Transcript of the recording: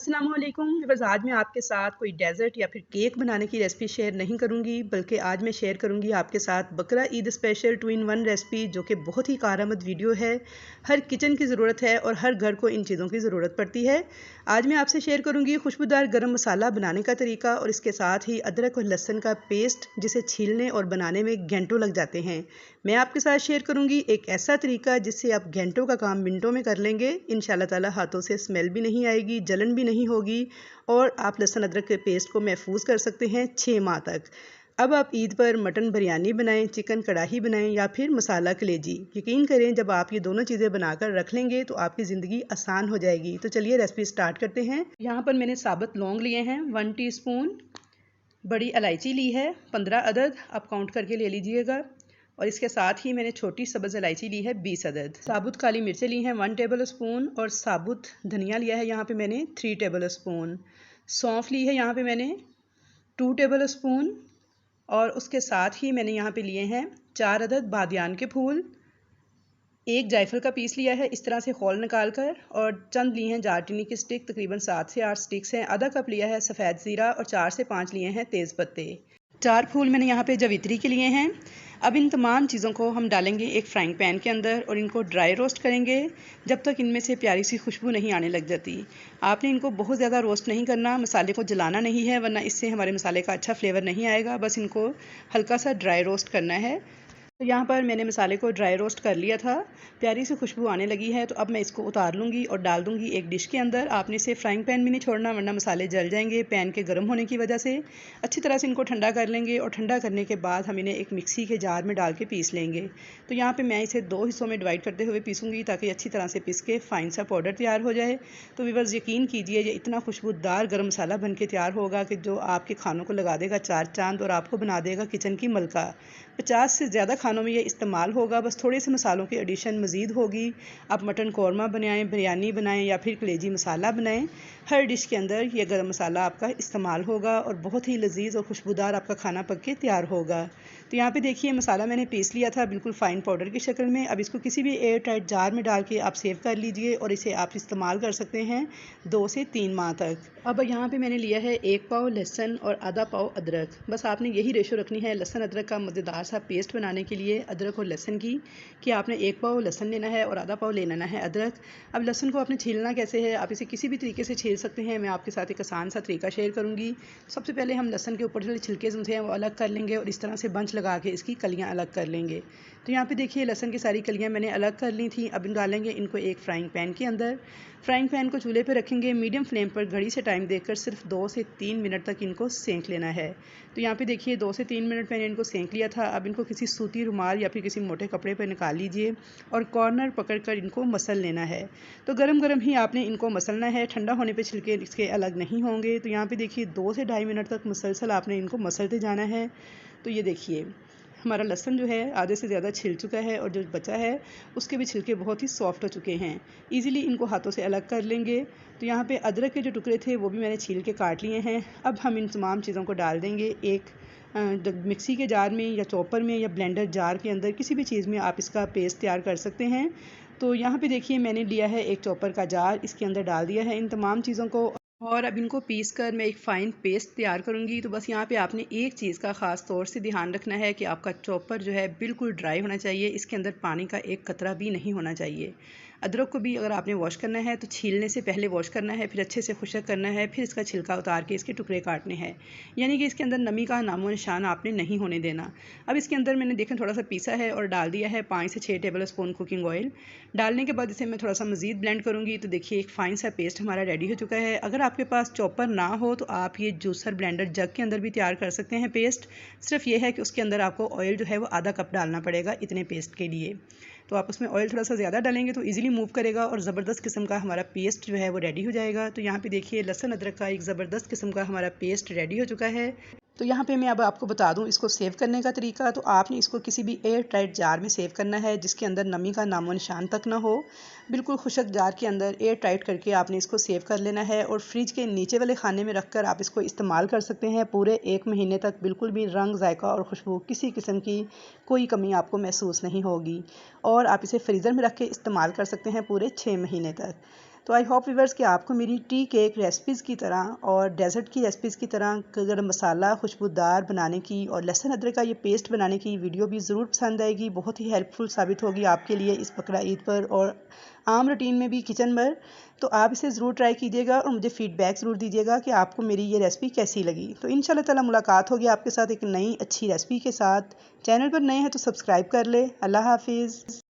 अस्सलाम वालेकुम व्यूअर्स। आज मैं आपके साथ कोई डेज़र्ट या फिर केक बनाने की रेसिपी शेयर नहीं करूंगी, बल्कि आज मैं शेयर करूंगी आपके साथ बकरा ईद स्पेशल 2 इन 1 रेसिपी, जो कि बहुत ही कारआमद वीडियो है। हर किचन की ज़रूरत है और हर घर को इन चीज़ों की ज़रूरत पड़ती है। आज मैं आपसे शेयर करूंगी खुशबूदार गरम मसाला बनाने का तरीका और इसके साथ ही अदरक और लहसुन का पेस्ट, जिसे छीलने और बनाने में घंटों लग जाते हैं। मैं आपके साथ शेयर करूंगी एक ऐसा तरीका जिससे आप घंटों का काम मिनटों में कर लेंगे। इंशाल्लाह ताला हाथों से स्मेल भी नहीं आएगी, जलन भी नहीं होगी और आप लहसुन अदरक के पेस्ट को महफूज कर सकते हैं 6 माह तक। अब आप ईद पर मटन बिरयानी बनाएं, चिकन कढ़ाई बनाएं या फिर मसाला कलेजी, यकीन करें जब आप ये दोनों चीज़ें बनाकर रख लेंगे तो आपकी ज़िंदगी आसान हो जाएगी। तो चलिए रेसिपी स्टार्ट करते हैं। यहाँ पर मैंने साबुत लौंग लिए हैं 1 टीस्पून, बड़ी इलायची ली है 15 अदद, आप काउंट करके ले लीजिएगा। और इसके साथ ही मैंने छोटी सब्ज़ इलायची ली है 20 अदद। साबुत काली मिर्चें ली हैं 1 टेबल स्पून और साबुत धनिया लिया है यहाँ पे मैंने 3 टेबल स्पून। सौंफ ली है यहाँ पे मैंने 2 टेबल स्पून और उसके साथ ही मैंने यहाँ पे लिए हैं 4 अदद बादियान के फूल, एक जायफल का पीस लिया है इस तरह से खोल निकाल कर, और चंद लिए हैं दालचीनी की स्टिक, तकरीबन 7 से 8 स्टिक्स हैं। आधा कप लिया है सफ़ेद ज़ीरा और 4 से 5 लिए हैं तेज़ पत्ते। 4 फूल मैंने यहाँ पे जवित्री के लिए हैं। अब इन तमाम चीज़ों को हम डालेंगे एक फ्राइंग पैन के अंदर और इनको ड्राई रोस्ट करेंगे जब तक इनमें से प्यारी सी खुशबू नहीं आने लग जाती। आपने इनको बहुत ज़्यादा रोस्ट नहीं करना, मसाले को जलाना नहीं है, वरना इससे हमारे मसाले का अच्छा फ्लेवर नहीं आएगा। बस इनको हल्का सा ड्राई रोस्ट करना है। तो यहाँ पर मैंने मसाले को ड्राई रोस्ट कर लिया था, प्यारी सी खुशबू आने लगी है। तो अब मैं इसको उतार लूँगी और डाल दूँगी एक डिश के अंदर। आपने इसे फ्राइंग पैन में नहीं छोड़ना, वरना मसाले जल जाएंगे पैन के गर्म होने की वजह से। अच्छी तरह से इनको ठंडा कर लेंगे और ठंडा करने के बाद हम इन्हें एक मिक्सी के जार में डाल के पीस लेंगे। तो यहाँ पर मैं इसे 2 हिस्सों में डिवाइड करते हुए पीसूँगी ताकि अच्छी तरह से पीस के फ़ाइन सा पाउडर तैयार हो जाए। तो व्यूअर्स यकीन कीजिए ये इतना खुशबूदार गर्म मसाला बन के तैयार होगा कि जो आपके खानों को लगा देगा 4 चांद और आपको बना देगा किचन की मलका। 50 से ज़्यादा खानों में ये इस्तेमाल होगा, बस थोड़े से मसालों की एडिशन मज़ीद होगी। आप मटन कौरमा बनाएं, बिरयानी बनाएं या फिर कलेजी मसाला बनाएं, हर डिश के अंदर ये गरम मसाला आपका इस्तेमाल होगा और बहुत ही लजीज और खुशबूदार आपका खाना पक के तैयार होगा। तो यहाँ पे देखिए मसाला मैंने पीस लिया था बिल्कुल फ़ाइन पाउडर की शक्ल में। अब इसको किसी भी एयर टाइट जार में डाल के आप सेव कर लीजिए और इसे आप इस्तेमाल कर सकते हैं 2 से 3 माह तक। अब यहाँ पे मैंने लिया है 1 पाव लहसुन और आधा पाव अदरक। बस आपने यही रेशो रखनी है लहसुन अदरक का मज़ेदार सा पेस्ट बनाने के लिए अदरक और लहसुन की, कि आपने 1 पाव लहसुन लेना है और आधा पाव लेना है अदरक। अब लहसुन को आपने छीलना कैसे है, आप इसे किसी भी तरीके से छील सकते हैं। मैं आपके साथ एक आसान सा तरीका शेयर करूँगी। सबसे पहले हम लहसुन के ऊपर जो छिलके हैं वो अलग कर लेंगे और इस तरह से बंच लगा के इसकी कलियाँ अलग कर लेंगे। तो यहाँ पे देखिए लहसुन की सारी कलियाँ मैंने अलग कर ली थी। अब डालेंगे इनको एक फ्राइंग पैन के अंदर। फ्राइंग पैन को चूल्हे पे रखेंगे, मीडियम फ्लेम पर घड़ी से टाइम देकर सिर्फ 2 से 3 मिनट तक इनको सेंक लेना है। तो यहाँ पे देखिए 2 से 3 मिनट मैंने इनको सेंक लिया था। अब इनको किसी सूती रुमाल या फिर किसी मोटे कपड़े पर निकाल लीजिए और कॉर्नर पकड़कर इनको मसल लेना है। तो गरम गरम ही आपने इनको मसलना है, ठंडा होने पे छिलके इसके अलग नहीं होंगे। तो यहाँ पे देखिए 2 से ढाई मिनट तक मुसलसल आपने इनको मसलते जाना है। तो ये देखिए हमारा लहसुन जो है आधे से ज़्यादा छिल चुका है और जो बचा है उसके भी छिलके बहुत ही सॉफ्ट हो चुके हैं। ईज़िली इनको हाथों से अलग कर लेंगे। तो यहाँ पे अदरक के जो टुकड़े थे वो भी मैंने छील के काट लिए हैं। अब हम इन तमाम चीज़ों को डाल देंगे एक मिक्सी के जार में या चॉपर में या ब्लेंडर जार के अंदर, किसी भी चीज़ में आप इसका पेस्ट तैयार कर सकते हैं। तो यहाँ पे देखिए मैंने लिया है एक चॉपर का जार, इसके अंदर डाल दिया है इन तमाम चीज़ों को और अब इनको पीस कर मैं एक फ़ाइन पेस्ट तैयार करूँगी। तो बस यहाँ पे आपने एक चीज़ का ख़ास तौर से ध्यान रखना है कि आपका चॉपर जो है बिल्कुल ड्राई होना चाहिए, इसके अंदर पानी का एक कतरा भी नहीं होना चाहिए। अदरक को भी अगर आपने वॉश करना है तो छीलने से पहले वॉश करना है, फिर अच्छे से खुशक करना है, फिर इसका छिलका उतार के इसके टुकड़े काटने हैं, यानी कि इसके अंदर नमी का नामो निशान आपने नहीं होने देना। अब इसके अंदर मैंने देखें थोड़ा सा पीसा है और डाल दिया है 5 से 6 टेबल स्पून कुकिंग ऑयल। डालने के बाद इसे मैं थोड़ा सा मज़ीद ब्लेंड करूँगी। तो देखिए एक फ़ाइन सा पेस्ट हमारा रेडी हो चुका है। अगर आपके पास चॉपर ना हो तो आप ये जूसर ब्लेंडर जग के अंदर भी तैयार कर सकते हैं पेस्ट। सिर्फ ये है कि उसके अंदर आपको ऑयल जो है वो आधा कप डालना पड़ेगा इतने पेस्ट के लिए। तो आप उसमें ऑयल थोड़ा सा ज़्यादा डालेंगे तो इजीली मूव करेगा और ज़बरदस्त किस्म का हमारा पेस्ट जो है वो रेडी हो जाएगा। तो यहाँ पे देखिए लहसुन अदरक का एक ज़बरदस्त किस्म का हमारा पेस्ट रेडी हो चुका है। तो यहाँ पे मैं अब आपको बता दूँ इसको सेव करने का तरीका। तो आपने इसको किसी भी एयर टाइट जार में सेव करना है जिसके अंदर नमी का नामो निशान तक ना हो। बिल्कुल खुशक जार के अंदर एयर टाइट करके आपने इसको सेव कर लेना है और फ्रिज के नीचे वाले खाने में रख कर आप इसको इस्तेमाल कर सकते हैं पूरे 1 महीने तक। बिल्कुल भी रंग, जायका और खुशबू किसी किस्म की कोई कमी आपको महसूस नहीं होगी और आप इसे फ्रीज़र में रख के इस्तेमाल कर सकते हैं पूरे 6 महीने तक। तो आई होप व्यूअर्स कि आपको मेरी टी केक रेसिपीज़ की तरह और डेज़र्ट की रेसिपीज़ की तरह गरम मसाला खुशबूदार बनाने की और लहसुन अदरक का ये पेस्ट बनाने की वीडियो भी ज़रूर पसंद आएगी। बहुत ही हेल्पफुल साबित होगी आपके लिए इस बकरा ईद पर और आम रूटीन में भी किचन पर। तो आप इसे ज़रूर ट्राई कीजिएगा और मुझे फ़ीडबैक ज़रूर दीजिएगा कि आपको मेरी ये रेसिपी कैसी लगी। तो इंशाल्लाह ताला मुलाकात होगी आपके साथ एक नई अच्छी रेसिपी के साथ। चैनल पर नए हैं तो सब्सक्राइब कर ले। अल्लाह हाफिज़।